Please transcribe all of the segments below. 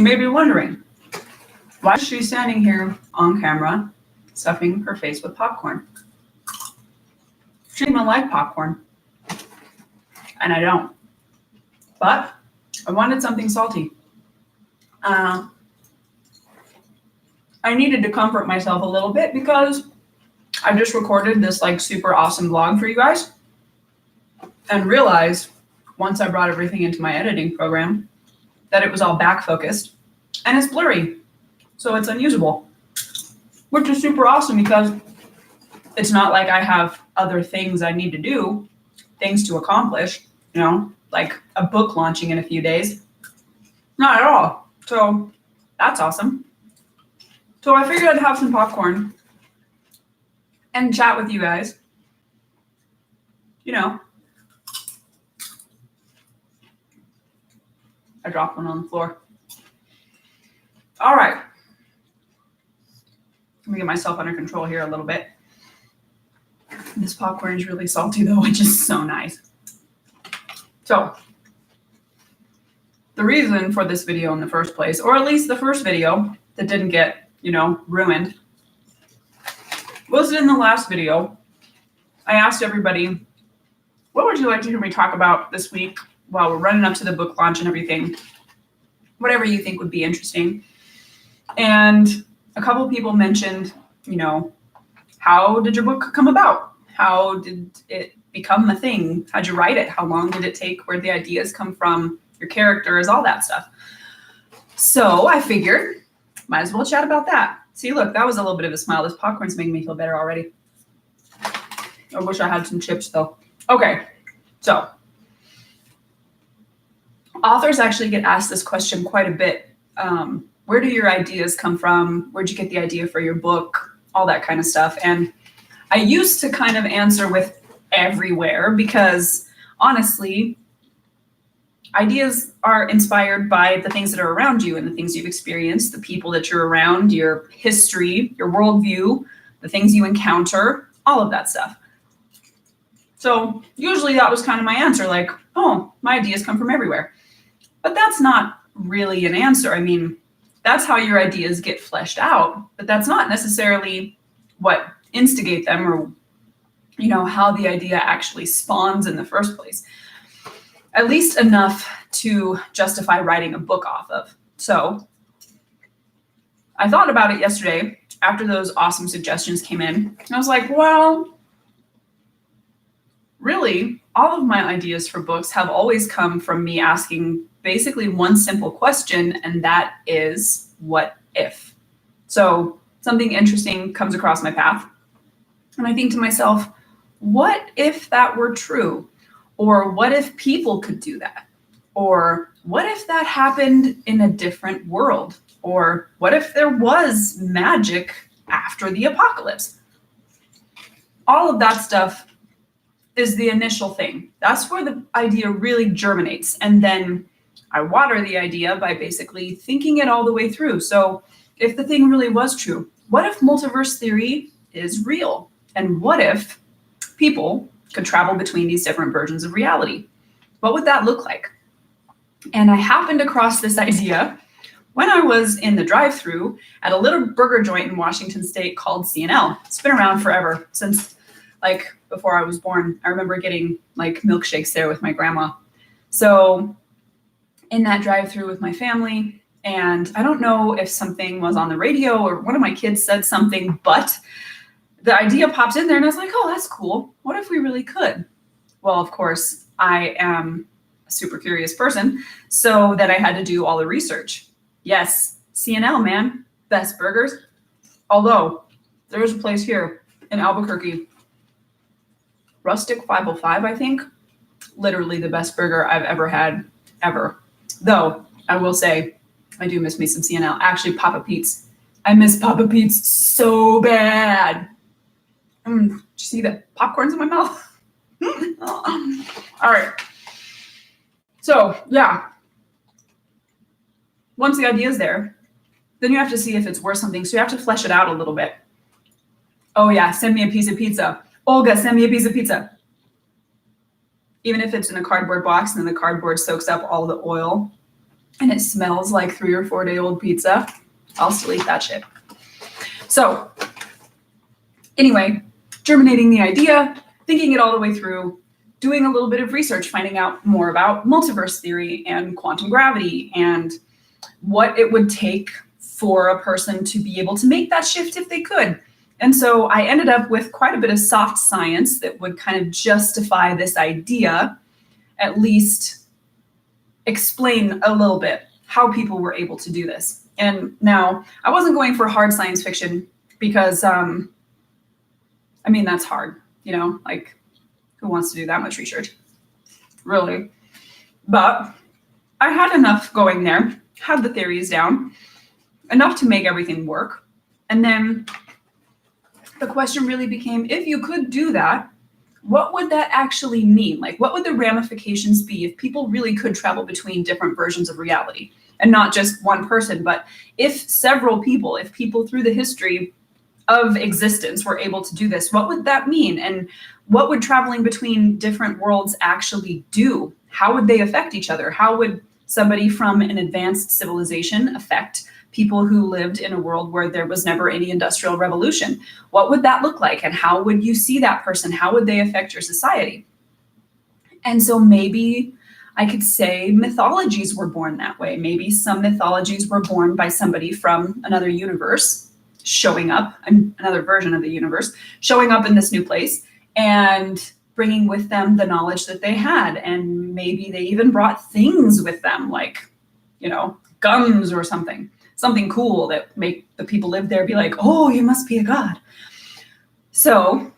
You may be wondering, why is she standing here on camera stuffing her face with popcorn? She doesn't like popcorn, and I don't. But I wanted something salty. I needed to comfort myself a little bit because I just recorded this like super awesome vlog for you guys and realized once I brought everything into my editing program that it was all back focused and it's blurry. So it's unusable, which is super awesome because it's not like I have other things I need to do, things to accomplish, you know, like a book launching in a few days. Not at all. So that's awesome. So I figured I'd have some popcorn and chat with you guys. You know, I dropped one on the floor. All right. Let me get myself under control here a little bit. This popcorn is really salty though, which is so nice. So the reason for this video in the first place, or at least the first video that didn't get, you know, ruined, was in the last video. I asked everybody, what would you like to hear me talk about this week while we're running up to the book launch and everything? Whatever you think would be interesting. And a couple of people mentioned, you know, how did your book come about? How did it become a thing? How'd you write it? How long did it take? Where did the ideas come from? Your characters, all that stuff. So I figured, might as well chat about that. See, look, that was a little bit of a smile. This popcorn's making me feel better already. I wish I had some chips though. Okay, so authors actually get asked this question quite a bit. Where do your ideas come from? Where'd you get the idea for your book? All that kind of stuff. And I used to kind of answer with everywhere because honestly, ideas are inspired by the things that are around you and the things you've experienced, the people that you're around, your history, your worldview, the things you encounter, all of that stuff. So usually that was kind of my answer, like, oh, my ideas come from everywhere. But that's not really an answer. I mean, that's how your ideas get fleshed out, but that's not necessarily what instigate them or, you know, how the idea actually spawns in the first place. At least enough to justify writing a book off of. So I thought about it yesterday after those awesome suggestions came in. I was like, well, really, all of my ideas for books have always come from me asking basically one simple question, and that is, what if? So something interesting comes across my path, and I think to myself, what if that were true? Or what if people could do that? Or what if that happened in a different world? Or what if there was magic after the apocalypse? All of that stuff is the initial thing. That's where the idea really germinates. And then I water the idea by basically thinking it all the way through. So if the thing really was true, what if multiverse theory is real? And what if people could travel between these different versions of reality? What would that look like? And I happened across this idea when I was in the drive-thru at a little burger joint in Washington State called C&L. It's been around forever, since like before I was born. I remember getting like milkshakes there with my grandma. So in that drive-thru with my family, and I don't know if something was on the radio or one of my kids said something, but the idea popped in there and I was like, oh, that's cool. What if we really could? Well, of course, I am a super curious person, so that I had to do all the research. Yes, C&L, man, best burgers. Although there's a place here in Albuquerque, Rustic 505, I think, literally the best burger I've ever had, ever. Though I will say, I do miss me some C&L. Actually, Papa Pete's. I miss Papa Pete's so bad. Did you see the popcorn's in my mouth? All right. So yeah, once the idea is there, then you have to see if it's worth something. So you have to flesh it out a little bit. Oh yeah, send me a piece of pizza. Olga, send me a piece of pizza. Even if it's in a cardboard box and then the cardboard soaks up all the oil and it smells like 3 or 4 day old pizza, I'll still eat that shit. So anyway, germinating the idea, thinking it all the way through, doing a little bit of research, finding out more about multiverse theory and quantum gravity and what it would take for a person to be able to make that shift if they could. And so I ended up with quite a bit of soft science that would kind of justify this idea, at least explain a little bit how people were able to do this. And now I wasn't going for hard science fiction because, that's hard, like who wants to do that much research? Really? But I had enough going there, had the theories down, enough to make everything work. And then the question really became, if you could do that, what would that actually mean? Like, what would the ramifications be if people really could travel between different versions of reality? And not just one person, but if several people, if people through the history of existence were able to do this, what would that mean? And what would traveling between different worlds actually do? How would they affect each other? How would somebody from an advanced civilization affect people who lived in a world where there was never any industrial revolution? What would that look like? And how would you see that person? How would they affect your society? And so maybe I could say mythologies were born that way. Maybe some mythologies were born by somebody from another universe showing up, another version of the universe, showing up in this new place and bringing with them the knowledge that they had. And maybe they even brought things with them, like, guns or something cool that make the people live there be like, oh, you must be a god. So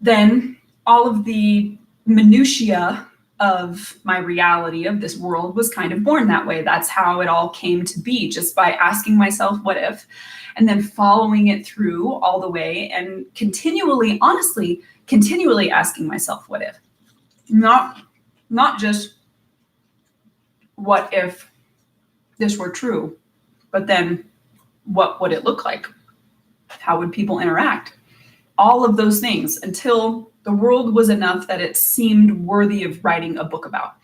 then all of the minutiae of my reality of this world was kind of born that way. That's how it all came to be, just by asking myself, what if? And then following it through all the way and continually asking myself, what if? Not just what if this were true, but then what would it look like? How would people interact? All of those things until the world was enough that it seemed worthy of writing a book about.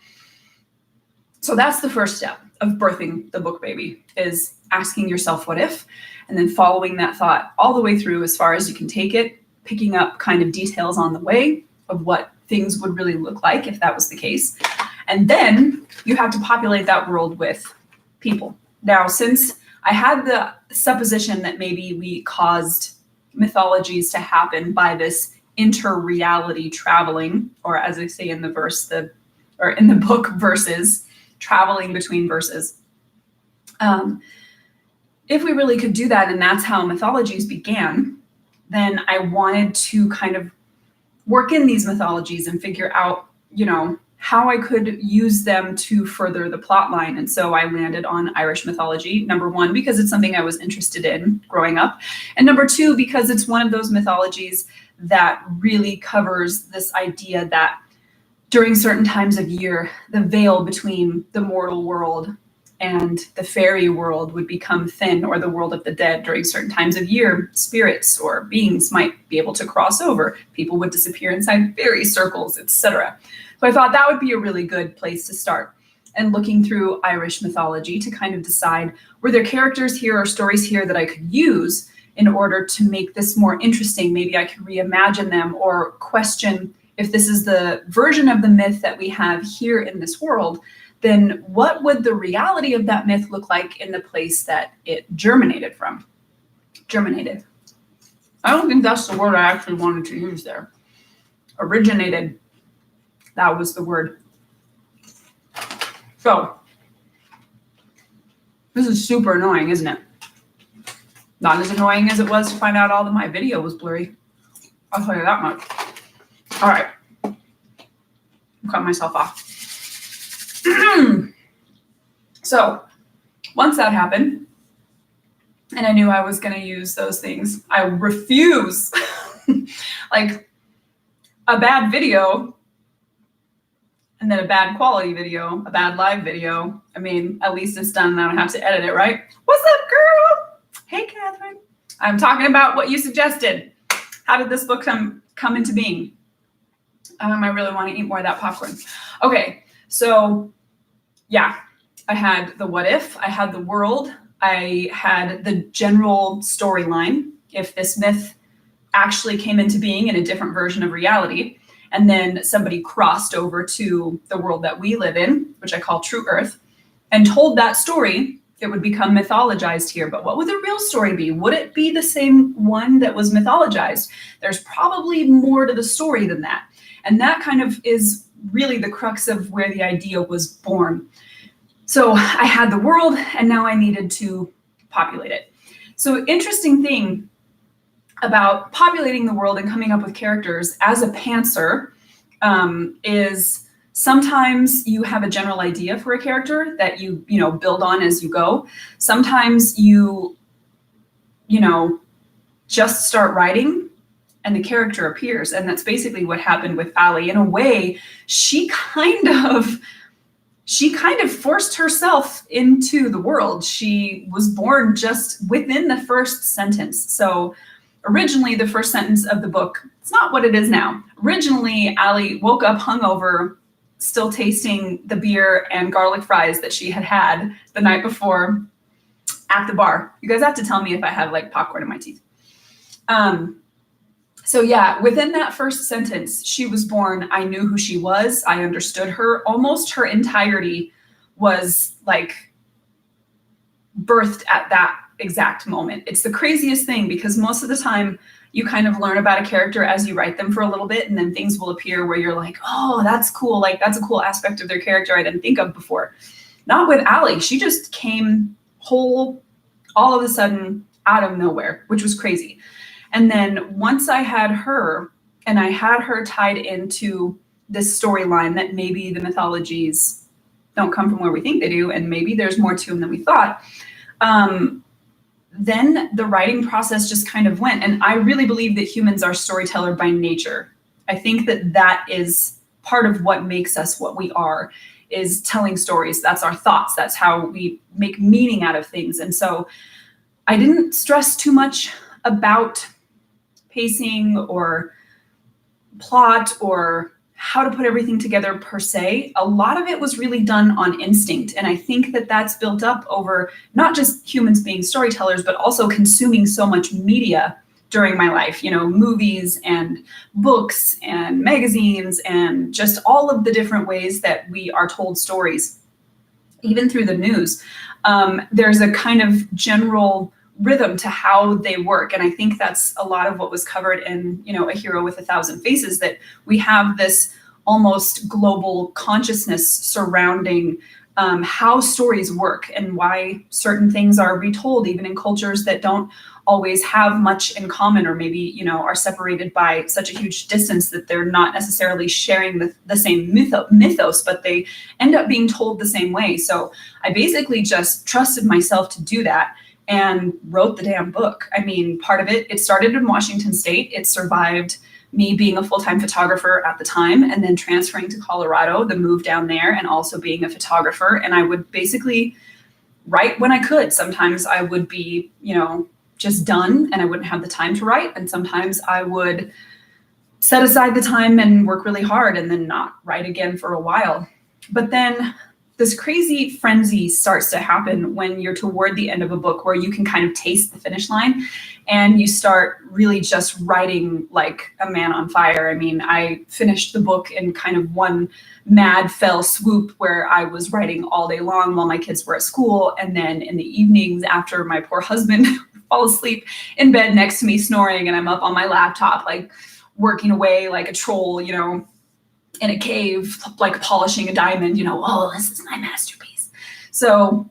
So that's the first step of birthing the book baby, is asking yourself what if, and then following that thought all the way through as far as you can take it, picking up kind of details on the way of what things would really look like if that was the case. And then you have to populate that world with people. Now, since I had the supposition that maybe we caused mythologies to happen by this inter-reality traveling, or as I say in the verse, or in the book, verses, traveling between verses. If we really could do that, and that's how mythologies began, then I wanted to kind of work in these mythologies and figure out, how I could use them to further the plot line. And so I landed on Irish mythology, number one, because it's something I was interested in growing up. And number two, because it's one of those mythologies that really covers this idea that during certain times of year, the veil between the mortal world and the fairy world would become thin, or the world of the dead. During certain times of year, spirits or beings might be able to cross over. People would disappear inside fairy circles, etc. So I thought that would be a really good place to start, and looking through Irish mythology to kind of decide, were there characters here or stories here that I could use in order to make this more interesting? Maybe I could reimagine them or question, if this is the version of the myth that we have here in this world, then what would the reality of that myth look like in the place that it germinated from? Germinated. I don't think that's the word I actually wanted to use there. Originated. That was the word. So, this is super annoying, isn't it? Not as annoying as it was to find out all that my video was blurry. I'll tell you that much. All right. Cut myself off. So, once that happened, and I knew I was going to use those things, I refuse. Like, a bad video, and then a bad quality video, a bad live video. I mean, at least it's done and I don't have to edit it, right? What's up, girl? Hey, Catherine. I'm talking about what you suggested. How did this book come into being? I really want to eat more of that popcorn. Okay, so yeah, I had the what if, I had the world, I had the general storyline. If this myth actually came into being in a different version of reality, and then somebody crossed over to the world that we live in, which I call True Earth, and told that story, it would become mythologized here. But what would the real story be? Would it be the same one that was mythologized? There's probably more to the story than that. And that kind of is really the crux of where the idea was born. So I had the world, and now I needed to populate it. So interesting thing about populating the world and coming up with characters as a pantser is sometimes you have a general idea for a character that you build on as you go. Sometimes you just start writing and the character appears. And that's basically what happened with Ali. In a way, she kind of forced herself into the world. She was born just within the first sentence. So originally, the first sentence of the book, it's not what it is now. Originally, Ali woke up hungover, still tasting the beer and garlic fries that she had had the night before at the bar. You guys have to tell me if I have like popcorn in my teeth. So yeah, within that first sentence, she was born. I knew who she was. I understood her. Almost her entirety was like birthed at that exact moment. It's the craziest thing because most of the time you kind of learn about a character as you write them for a little bit, and then things will appear where you're like, oh, that's cool. Like that's a cool aspect of their character I didn't think of before. Not with Ali. She just came whole all of a sudden out of nowhere, which was crazy. And then once I had her, and I had her tied into this storyline that maybe the mythologies don't come from where we think they do, and maybe there's more to them than we thought, then the writing process just kind of went. And I really believe that humans are storyteller by nature. I think that that is part of what makes us what we are, is telling stories. That's our thoughts. That's how we make meaning out of things. And so I didn't stress too much about pacing or plot or how to put everything together per se. A lot of it was really done on instinct. And I think that that's built up over not just humans being storytellers, but also consuming so much media during my life, movies and books and magazines and just all of the different ways that we are told stories, even through the news. There's a kind of general rhythm to how they work. And I think that's a lot of what was covered in, A Hero with a Thousand Faces, that we have this almost global consciousness surrounding how stories work and why certain things are retold, even in cultures that don't always have much in common, or maybe, are separated by such a huge distance that they're not necessarily sharing the same mythos, but they end up being told the same way. So I basically just trusted myself to do that and wrote the damn book. I mean, part of it started in Washington State. It survived me being a full-time photographer at the time, and then transferring to Colorado, the move down there, and also being a photographer. And I would basically write when I could. Sometimes I would be, just done and I wouldn't have the time to write. And sometimes I would set aside the time and work really hard and then not write again for a while. But then this crazy frenzy starts to happen when you're toward the end of a book, where you can kind of taste the finish line and you start really just writing like a man on fire. I mean, I finished the book in kind of one mad fell swoop, where I was writing all day long while my kids were at school. And then in the evenings, after my poor husband fall asleep in bed next to me snoring, and I'm up on my laptop, like working away like a troll, in a cave, like polishing a diamond, oh, this is my masterpiece. So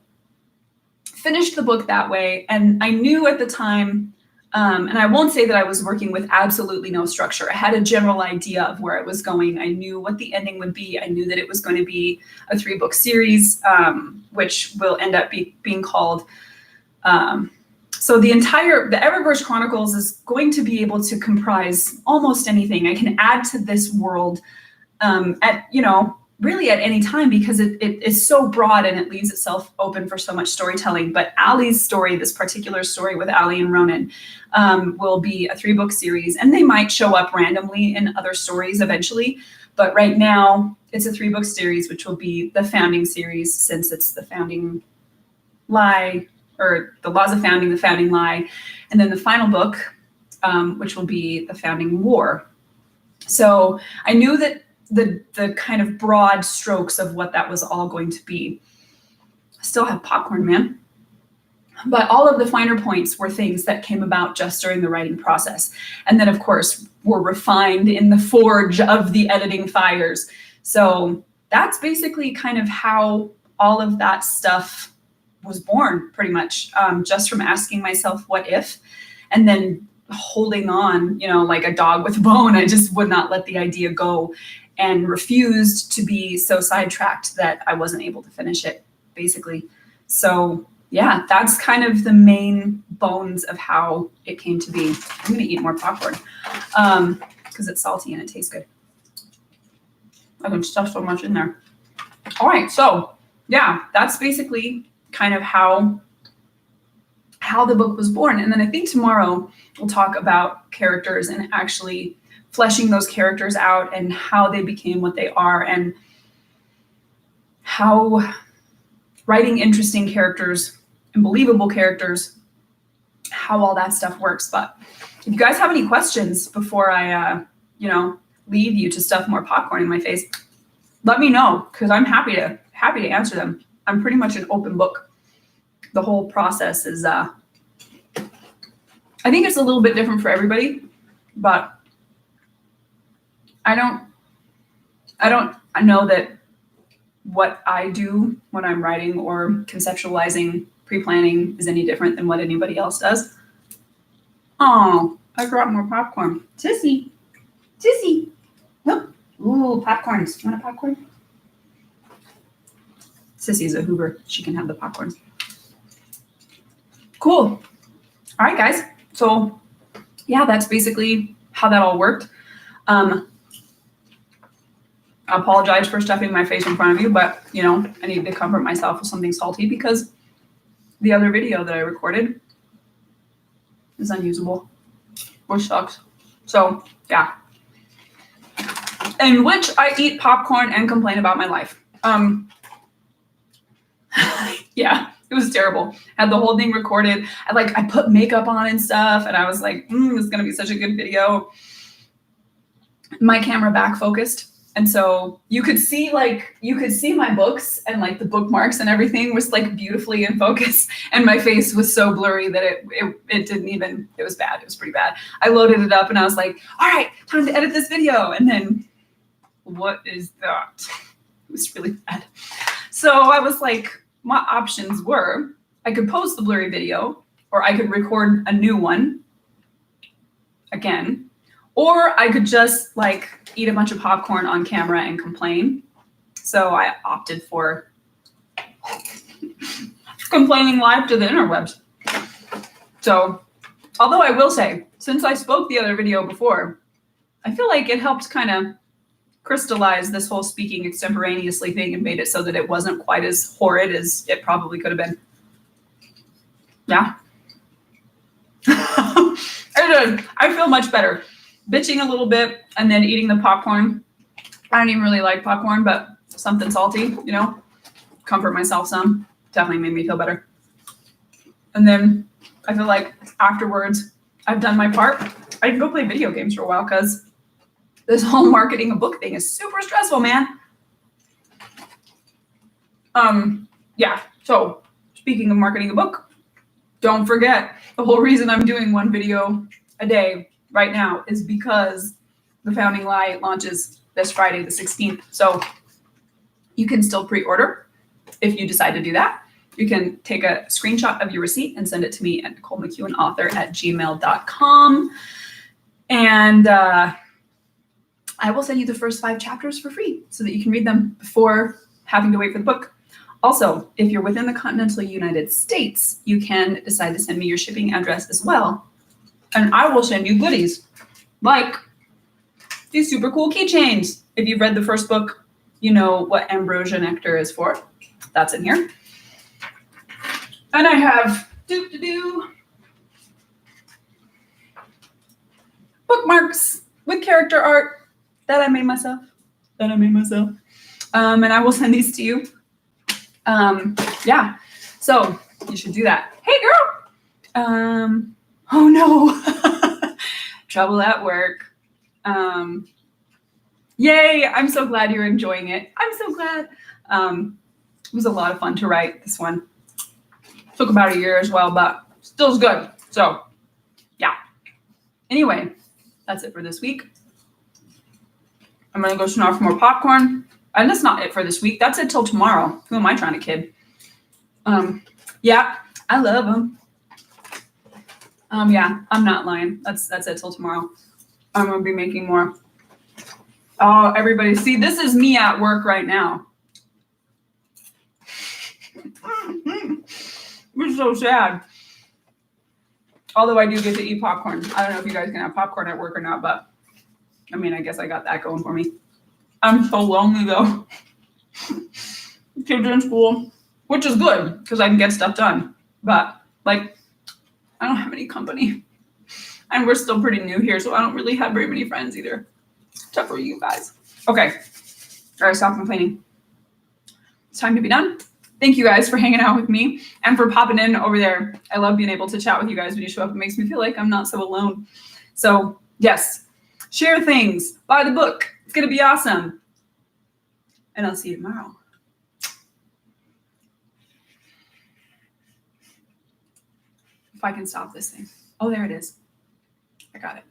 finished the book that way. And I knew at the time, and I won't say that I was working with absolutely no structure. I had a general idea of where it was going. I knew what the ending would be. I knew that it was going to be a 3-book series, which will end up being called, so the Eververse Chronicles is going to be able to comprise almost anything. I can add to this world really at any time, because it is so broad and it leaves itself open for so much storytelling. But Ali's story, this particular story with Ali and Ronan, will be a 3-book series, and they might show up randomly in other stories eventually. But right now, it's a 3-book series, which will be the founding series, since it's the founding lie, or the laws of founding, the founding lie, and then the final book, which will be the founding war. So I knew that the kind of broad strokes of what that was all going to be. I still have popcorn, man. But all of the finer points were things that came about just during the writing process. And then, of course, were refined in the forge of the editing fires. So that's basically kind of how all of that stuff was born, pretty much, just from asking myself, what if? And then holding on, like a dog with a bone. I just would not let the idea go and refused to be so sidetracked that I wasn't able to finish it, basically. So yeah, that's kind of the main bones of how it came to be. I'm going to eat more popcorn because it's salty and it tastes good. I can stuff so much in there. All right, so yeah, that's basically kind of how the book was born. And then I think tomorrow we'll talk about characters and actually fleshing those characters out and how they became what they are, and how writing interesting characters and believable characters, how all that stuff works. But if you guys have any questions before I, leave you to stuff more popcorn in my face, let me know, because I'm happy to answer them. I'm pretty much an open book. The whole process is, I think it's a little bit different for everybody, but I know that what I do when I'm writing or conceptualizing, pre-planning is any different than what anybody else does. Oh, I brought more popcorn. Sissy. Look. Ooh, popcorns. You want a popcorn? Sissy's a Hoover. She can have the popcorn. Cool. All right, guys. So yeah, that's basically how that all worked. I apologize for stuffing my face in front of you, but I needed to comfort myself with something salty because the other video that I recorded is unusable, which sucks. So yeah, in which I eat popcorn and complain about my life. Yeah, it was terrible. Had the whole thing recorded. I put makeup on and stuff, and I was like, this is gonna be such a good video. My camera back focused. And so you could see my books, and the bookmarks and everything was beautifully in focus. And my face was so blurry that it didn't even, it was bad. It was pretty bad. I loaded it up and I was like, all right, time to edit this video. And then what is that? It was really bad. So I was like, my options were, I could post the blurry video, or I could record a new one again, or I could just eat a bunch of popcorn on camera and complain. So I opted for complaining live to the interwebs. So, although I will say, since I spoke the other video before, I feel like it helped kind of crystallize this whole speaking extemporaneously thing and made it so that it wasn't quite as horrid as it probably could have been. Yeah. I feel much better. Bitching a little bit and then eating the popcorn. I don't even really like popcorn, but something salty, comfort myself some. Definitely made me feel better. And then I feel like afterwards, I've done my part. I can go play video games for a while because this whole marketing a book thing is super stressful, man. Yeah. So speaking of marketing a book, don't forget, the whole reason I'm doing one video a day right now is because the Founding Lie launches this Friday, the 16th. So you can still pre-order if you decide to do that. You can take a screenshot of your receipt and send it to me at NicoleMcEwenAuthor@gmail.com. And I will send you the first 5 chapters for free so that you can read them before having to wait for the book. Also, if you're within the continental United States, you can decide to send me your shipping address as well. And I will send you goodies like these super cool keychains. If you've read the first book, you know what ambrosia nectar is for. That's in here. And I have bookmarks with character art that I made myself. that I made myself. And I will send these to you. Yeah, so you should do that. Hey, girl. Oh no, trouble at work. Yay, I'm so glad you're enjoying it. I'm so glad. It was a lot of fun to write this one. Took about a year as well, but still is good. So yeah. Anyway, that's it for this week. I'm gonna go snarf more popcorn. And that's not it for this week. That's it till tomorrow. Who am I trying to kid? Yeah, I love them. Yeah, I'm not lying. That's it till tomorrow. I'm gonna be making more. Oh, everybody, see, this is me at work right now. It's so sad. Although I do get to eat popcorn. I don't know if you guys can have popcorn at work or not, but I mean, I guess I got that going for me. I'm so lonely though. Kids in school, which is good because I can get stuff done. But like, I don't have any company. And we're still pretty new here, so I don't really have very many friends either. Except for you guys. Okay. All right, stop complaining. It's time to be done. Thank you guys for hanging out with me and for popping in over there. I love being able to chat with you guys when you show up. It makes me feel like I'm not so alone. So yes, share things, buy the book. It's going to be awesome. And I'll see you tomorrow. If I can stop this thing. Oh, there it is. I got it.